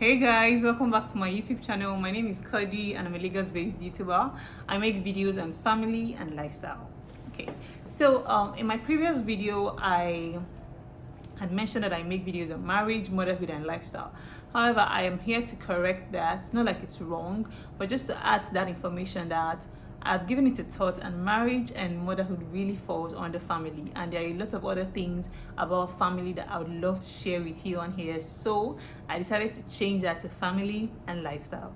Hey guys, welcome back to my YouTube channel. My name is Kaodi and I'm a Lagos-based YouTuber. I make videos on family and lifestyle. Okay, so in my previous video, I had mentioned that I make videos on marriage, motherhood, and lifestyle. However, I am here to correct that. It's not like it's wrong, but just to add to that information that I've given it a thought, and marriage and motherhood really falls under family, and there are a lot of other things about family that I would love to share with you on here. So I decided to change that to family and lifestyle.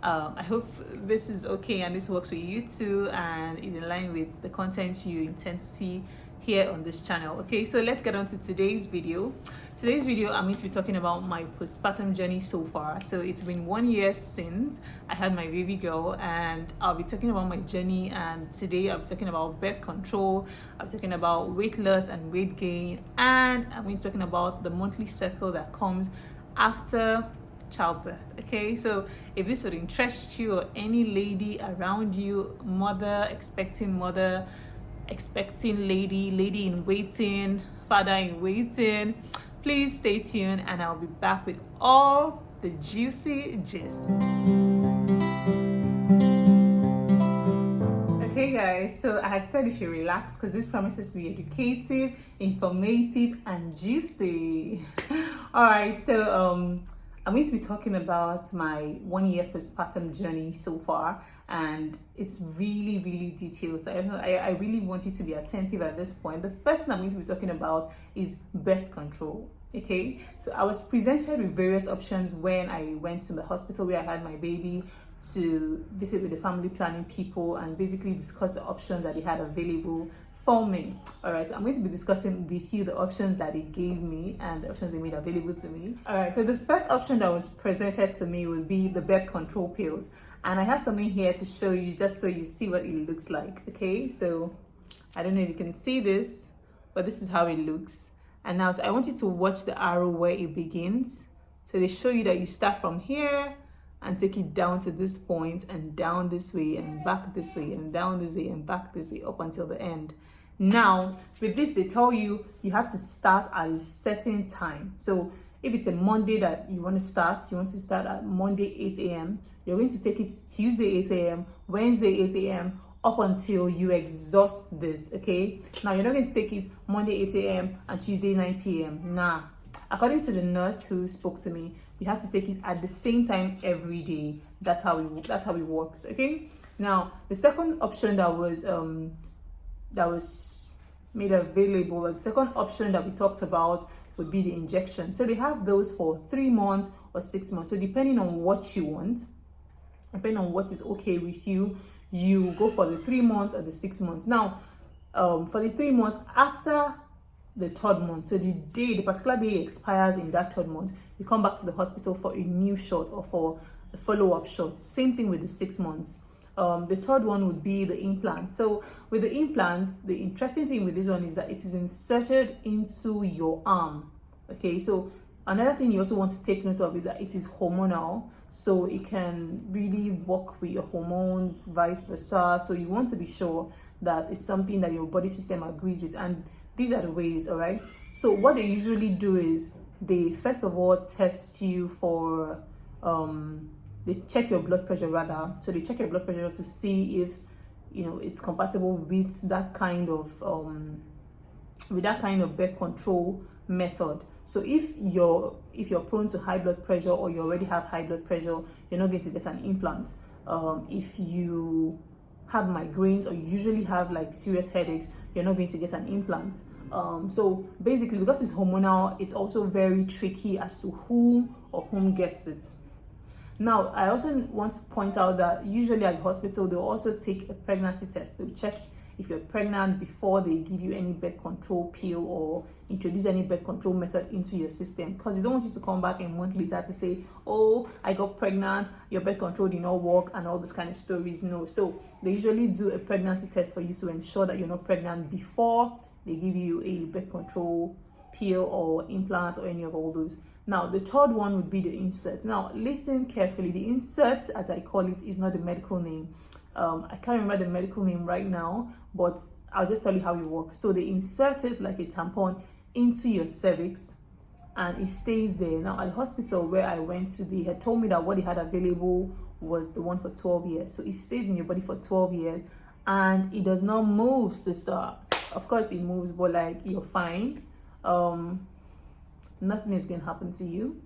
I hope this is okay and this works with you too, and is in line with the content you intend to see here on this channel. Okay, so let's get on to today's video. Today's video, I'm going to be talking about my postpartum journey so far. So it's been 1 year since I had my baby girl, and I'll be talking about my journey. And today I'll be talking about birth control, I'll be talking about weight loss and weight gain, and I'm going to be talking about the monthly cycle that comes after childbirth. Okay, so if this would interest you or any lady around you, mother, expecting lady in waiting, father in waiting, please stay tuned and I'll be back with all the juicy gist. Okay guys, so I had said you should relax because this promises to be educative, informative, and juicy. Alright, so I'm going to be talking about my 1 year postpartum journey so far, and it's really detailed. So I really want you to be attentive at this point. The first thing I'm going to be talking about is birth control. Okay, so I was presented with various options when I went to the hospital where I had my baby to visit with the family planning people and basically discuss the options that they had available for me. All right, so I'm going to be discussing with you the options that they gave me and the options they made available to me. All right, so the first option that was presented to me would be the birth control pills, and I have something here to show you just so you see what it looks like. Okay, so I don't know if you can see this, but this is how it looks. And now, so I want you to watch the arrow where it begins. So they show you that you start from here and take it down to this point and down this way and back this way and down this way and back this way up until the end. Now, with this, they tell you you have to start at a certain time. So if it's a Monday that you want to start at Monday 8 a.m. You're going to take it Tuesday 8 a.m., Wednesday 8 a.m., up until you exhaust this. Okay, now you're not going to take it Monday 8 a.m. and Tuesday 9 p.m. Nah, according to the nurse who spoke to me, you have to take it at the same time every day. That's how it works. Okay, now the second option that was made available, the second option that we talked about would be the injection. So they have those for 3 months or 6 months. So depending on what you want, depending on what is okay with you, you go for the 3 months or the 6 months. Now, for the 3 months, after the third month, so the particular day expires in that third month, you come back to the hospital for a new shot or for a follow-up shot. Same thing with the 6 months. The third one would be the implant. So with the implant, the interesting thing with this one is that it is inserted into your arm. Okay, so another thing you also want to take note of is that it is hormonal, so it can really work with your hormones, vice versa. So you want to be sure that it's something that your body system agrees with, and these are the ways. All right, so what they usually do is they first of all test you for they check your blood pressure rather. So they check your blood pressure to see if it's compatible with that kind of birth control method. So if you're prone to high blood pressure or you already have high blood pressure, you're not going to get an implant. If you have migraines or you usually have like serious headaches, you're not going to get an implant. So basically, because it's hormonal, it's also very tricky as to who or whom gets it. Now, I also want to point out that usually at the hospital, they'll also take a pregnancy test. They'll check if you're pregnant before they give you any birth control pill or introduce any birth control method into your system, because they don't want you to come back a month later to say, oh, I got pregnant, your birth control did not work, and all this kind of stories. No, so they usually do a pregnancy test for you to ensure that you're not pregnant before they give you a birth control pill or implant or any of all those. Now, the third one would be the insert. Now, listen carefully. The insert, as I call it, is not the medical name. I can't remember the medical name right now, but I'll just tell you how it works. So they insert it like a tampon into your cervix, and it stays there. Now, at the hospital where I went to, they had told me that what they had available was the one for 12 years. So it stays in your body for 12 years and it does not move, sister. Of course it moves, but like, you're fine. Nothing is going to happen to you.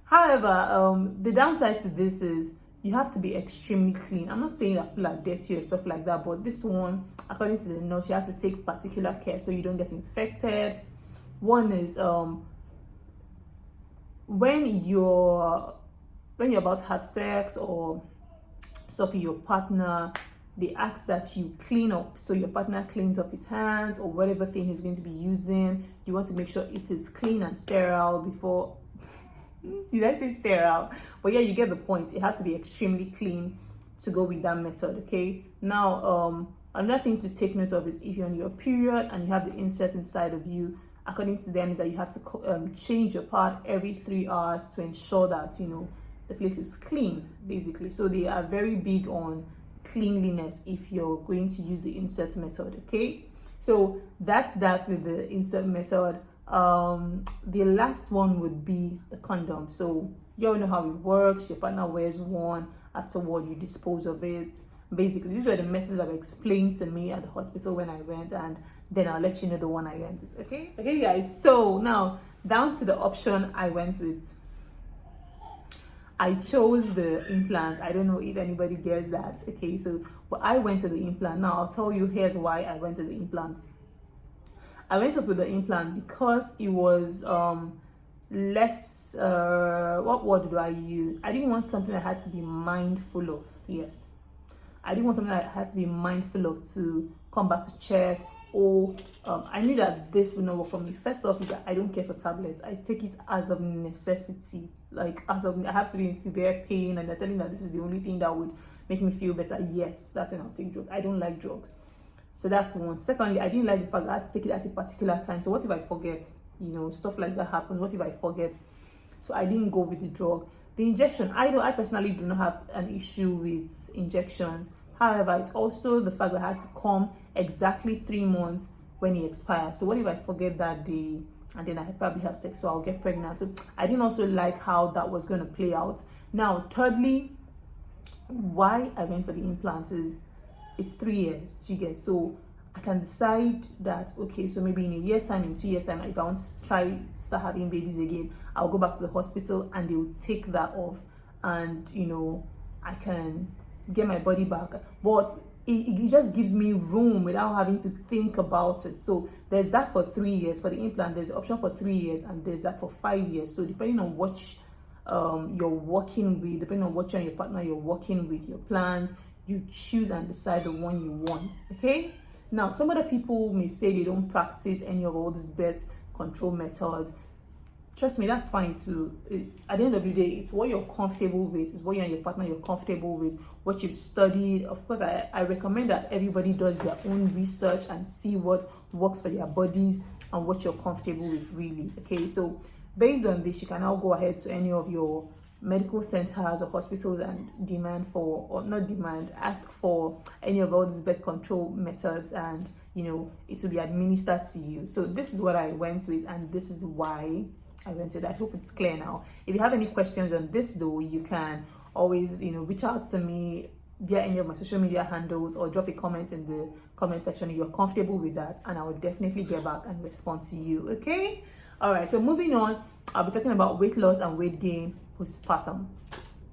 However, the downside to this is you have to be extremely clean. I'm not saying that people are dirty or stuff like that, but this one, according to the nurse, you have to take particular care so you don't get infected. One is when you're about to have sex or stuff with your partner, they ask that you clean up. So your partner cleans up his hands or whatever thing he's going to be using. You want to make sure it is clean and sterile before. Did I say sterile? But yeah, you get the point. It has to be extremely clean to go with that method. Okay. Now, another thing to take note of is if you're on your period and you have the insert inside of you, according to them, is that you have to change your pad every 3 hours to ensure that, you know, the place is clean, basically. So they are very big on cleanliness if you're going to use the insert method. Okay, so that's that with the insert method. The last one would be the condom. So you all know how it works. Your partner wears one, afterward you dispose of it. Basically, these were the methods that were explained to me at the hospital when I went, and then I'll let you know the one I went with. Okay guys, so now down to the option I went with. I chose the implant. I don't know if anybody gets that. Okay, so but I went to the implant. Now I'll tell you, here's why I went to the implant. I went up with the implant because it was less, what word do I use? I didn't want something I had to be mindful of. Yes, I didn't want something I had to be mindful of to come back to check. Or I knew that this would not work for me. First off, is that I don't care for tablets. I take it as of necessity. Like, as of, I have to be in severe pain and they're telling me that this is the only thing that would make me feel better. Yes, that's when I'll take drugs. I don't like drugs. So that's one. Secondly, I didn't like the fact that I had to take it at a particular time. So what if I forget? You know, stuff like that happens. What if I forget? So I didn't go with the drug. The injection, I personally do not have an issue with injections. However, it's also the fact that I had to come exactly 3 months when it expires. So what if I forget that day and then I probably have sex, so I'll get pregnant? So I didn't also like how that was going to play out. Now, thirdly, why I went for the implant is it's 3 years you get. So I can decide that, okay, so maybe in a year time, in 2 years time, if I want to start having babies again, I'll go back to the hospital and they'll take that off, and you know, I can get my body back. But it just gives me room without having to think about it. So there's that for 3 years. For the implant, there's the option for 3 years and there's that for 5 years. So depending on what you're working with, depending on what you and your partner you're working with, your plans, you choose and decide the one you want. Okay, now some other people may say they don't practice any of all these birth control methods. Trust me, that's fine too. At the end of the day, it's what you're comfortable with. It's what you and your partner you're comfortable with, what you've studied. Of course, I recommend that everybody does their own research and see what works for their bodies and what you're comfortable with, really. Okay, so based on this, you can now go ahead to any of your medical centers or hospitals and ask for any of all these birth control methods, and you know, it will be administered to you. So this is what I went with, and this is why I went with. I hope it's clear now. If you have any questions on this though, you can always, you know, reach out to me via any of my social media handles or drop a comment in the comment section if you're comfortable with that, and I will definitely get back and respond to you. Okay, all right, so moving on, I'll be talking about weight loss and weight gain postpartum.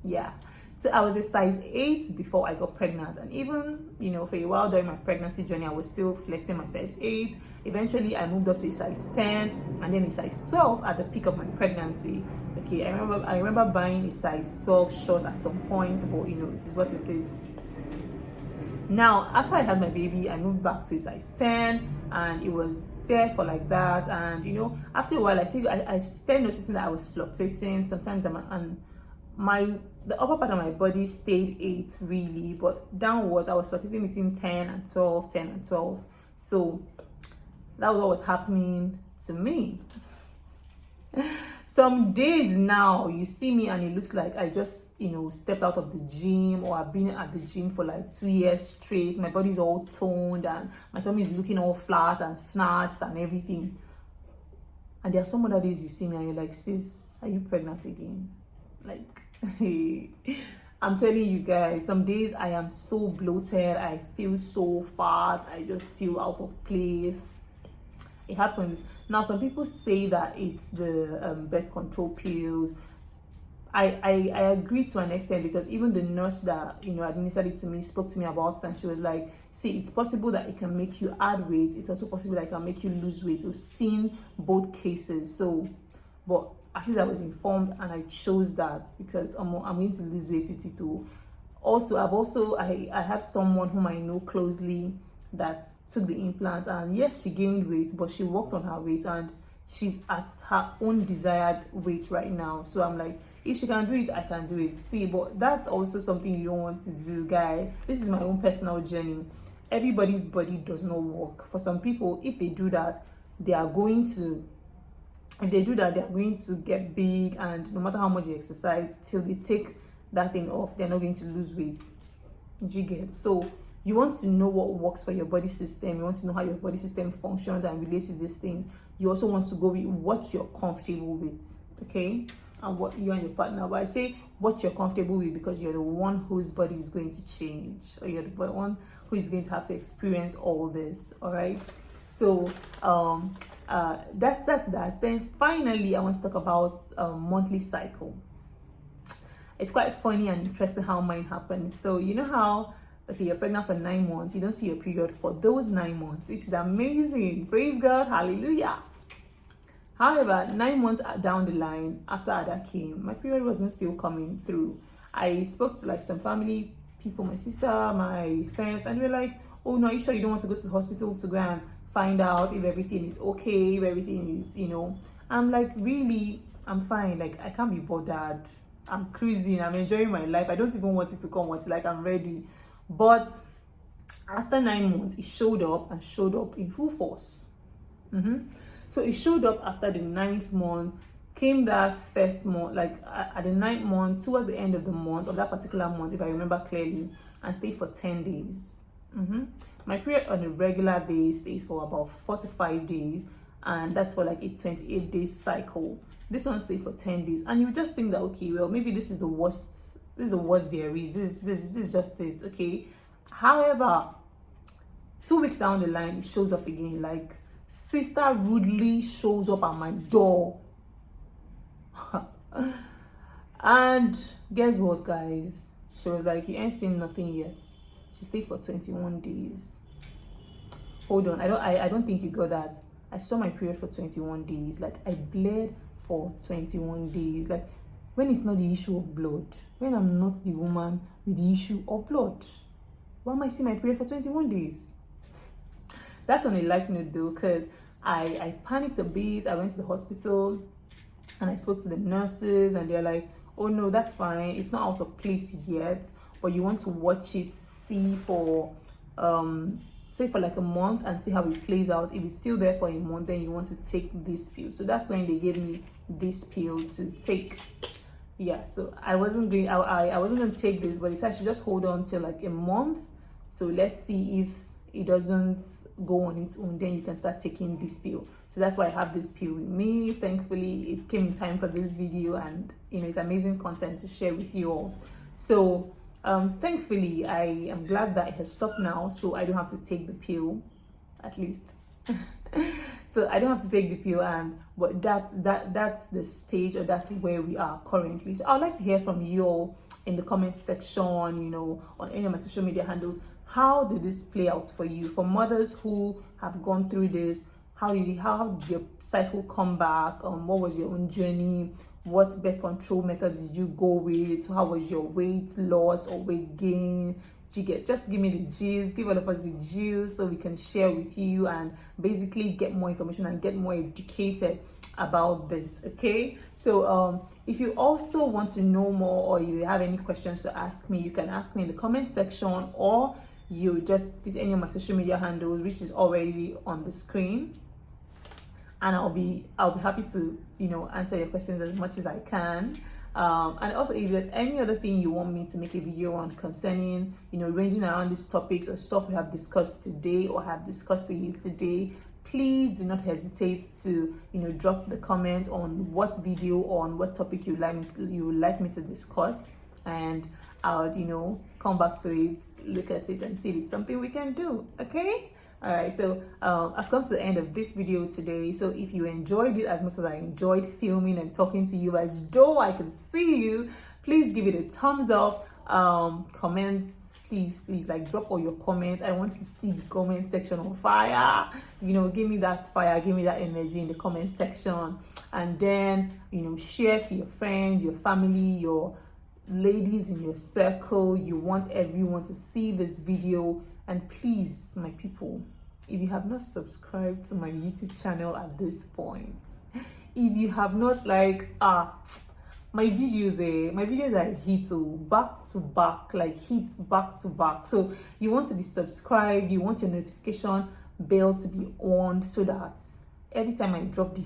Yeah, so I was a size 8 before I got pregnant, and even, you know, for a while during my pregnancy journey, I was still flexing my size 8. Eventually I moved up to a size 10 and then a size 12 at the peak of my pregnancy. Okay, I remember buying a size 12 short at some point, but you know, it is what it is. Now, after I had my baby, I moved back to a size 10 and it was there for like that. And you know, after a while, I started noticing that I was fluctuating. Sometimes the upper part of my body stayed 8 really, but downwards I was fluctuating between 10 and 12, 10 and 12. So that was what was happening to me. Some days now you see me and it looks like I just, you know, stepped out of the gym, or I've been at the gym for like 2 years straight. My body's all toned and my tummy is looking all flat and snatched and everything. And there are some other days you see me and you're like, sis, are you pregnant again? Like, I'm telling you guys, some days I am so bloated, I feel so fat, I just feel out of place. It happens. Now, some people say that it's the birth control pills. I agree to an extent, because even the nurse that administered it to me spoke to me about it, and she was like, see, it's possible that it can make you add weight, it's also possible that it can make you lose weight. We've seen both cases. So, but at least I was informed and I chose that, because I'm going to lose weight with it too. Also, I have someone whom I know closely that took the implant, and yes, she gained weight, but she worked on her weight and she's at her own desired weight right now. So I'm like, if she can do it, I can do it. See, but that's also something you don't want to do, guy. This is my own personal journey. Everybody's body does not work. For some people, if they do that, they are going to get big, and no matter how much they exercise, till they take that thing off, they're not going to lose weight. Do you get? So you want to know what works for your body system. You want to know how your body system functions and relates to these things. You also want to go with what you're comfortable with, okay? And what you and your partner. But I say what you're comfortable with, because you're the one whose body is going to change, or you're the one who is going to have to experience all this. All right. So that's that. Then finally, I want to talk about monthly cycle. It's quite funny and interesting how mine happens. So you know how, okay, you're pregnant for 9 months, you don't see your period for those 9 months, which is amazing. Praise God, hallelujah. However, 9 months down the line, after Ada came, my period wasn't still coming through. I spoke to like some family people, my sister, my friends, and they were like, oh no, are you sure you don't want to go to the hospital to go and find out if everything is okay, if everything is, I'm like, really, I'm fine. Like, I can't be bothered. I'm cruising, I'm enjoying my life. I don't even want it to come until like I'm ready. But after 9 months, it showed up in full force. So it showed up after the 9th month, came that first month, like at the 9th month, towards the end of the month, of that particular month, if I remember clearly, and stayed for 10 days. My period on a regular day stays for about 4 to 5 days, and that's for like a 28-day cycle. This one stays for 10 days, and you just think that, okay, well, maybe this is the worst there is. This is just it, okay? However, 2 weeks down the line, it shows up again. Like, sister rudely shows up at my door. And guess what, guys? She was like, you ain't seen nothing yet. She stayed for 21 days. Hold on, I don't think you got that. I saw my period for 21 days. Like, I bled for 21 days. Like, when it's not the issue of blood, when I'm not the woman with the issue of blood, why am I seeing my period for 21 days? That's on a light note though, because I panicked a bit. I went to the hospital and I spoke to the nurses, and they're like, oh no, that's fine. It's not out of place yet, but you want to watch it, see for, say for like a month, and see how it plays out. If it's still there for a month, then you want to take this pill. So that's when they gave me this pill to take. Yeah, so I wasn't going to take this, but they said I should just hold on till like a month. So let's see if it doesn't go on its own, then you can start taking this pill. So that's why I have this pill with me. Thankfully, it came in time for this video, and it's amazing content to share with you all. So thankfully, I am glad that it has stopped now, so I don't have to take the pill, at least. So I don't have to take the pill, but that's the stage, or that's where we are currently. So I'd like to hear from you all in the comment section, on any of my social media handles. How did this play out for you? For mothers who have gone through this, how did your cycle come back? What was your own journey? What birth control methods did you go with? How was your weight loss or weight gain? Just give me the gist, give all of us the gist, so we can share with you and basically get more information and get more educated about this. Okay, so if you also want to know more, or you have any questions to ask me, you can ask me in the comment section, or you just visit any of my social media handles, which is already on the screen, and I'll be happy to answer your questions as much as I can. And also, if there's any other thing you want me to make a video on concerning, ranging around these topics or stuff we have discussed today or have discussed with you today, please do not hesitate to drop the comment on what video or on what topic you would like me to discuss, and I'll come back to it, look at it, and see if it's something we can do. Okay. All right, so I've come to the end of this video today. So if you enjoyed it as much as I enjoyed filming and talking to you as though I could see you, please give it a thumbs up. Comments, please, like, drop all your comments. I want to see the comment section on fire. Give me that fire, give me that energy in the comment section. And then share to your friends, your family, your ladies in your circle. You want everyone to see this video. And please, my people, if you have not subscribed to my YouTube channel at this point, if you have not, like, my videos are hit back to back, like hit back to back. So you want to be subscribed, you want your notification bell to be on, so that every time I drop the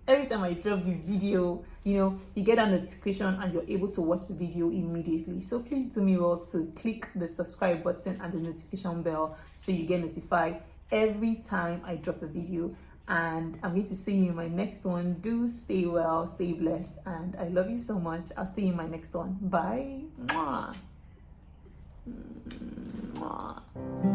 video, you get a notification and you're able to watch the video immediately. So please do me well to click the subscribe button and the notification bell so you get notified every time I drop a video. And I'm going to see you in my next one. Do stay well, stay blessed, and I love you so much. I'll see you in my next one. Bye. Mwah. Mwah.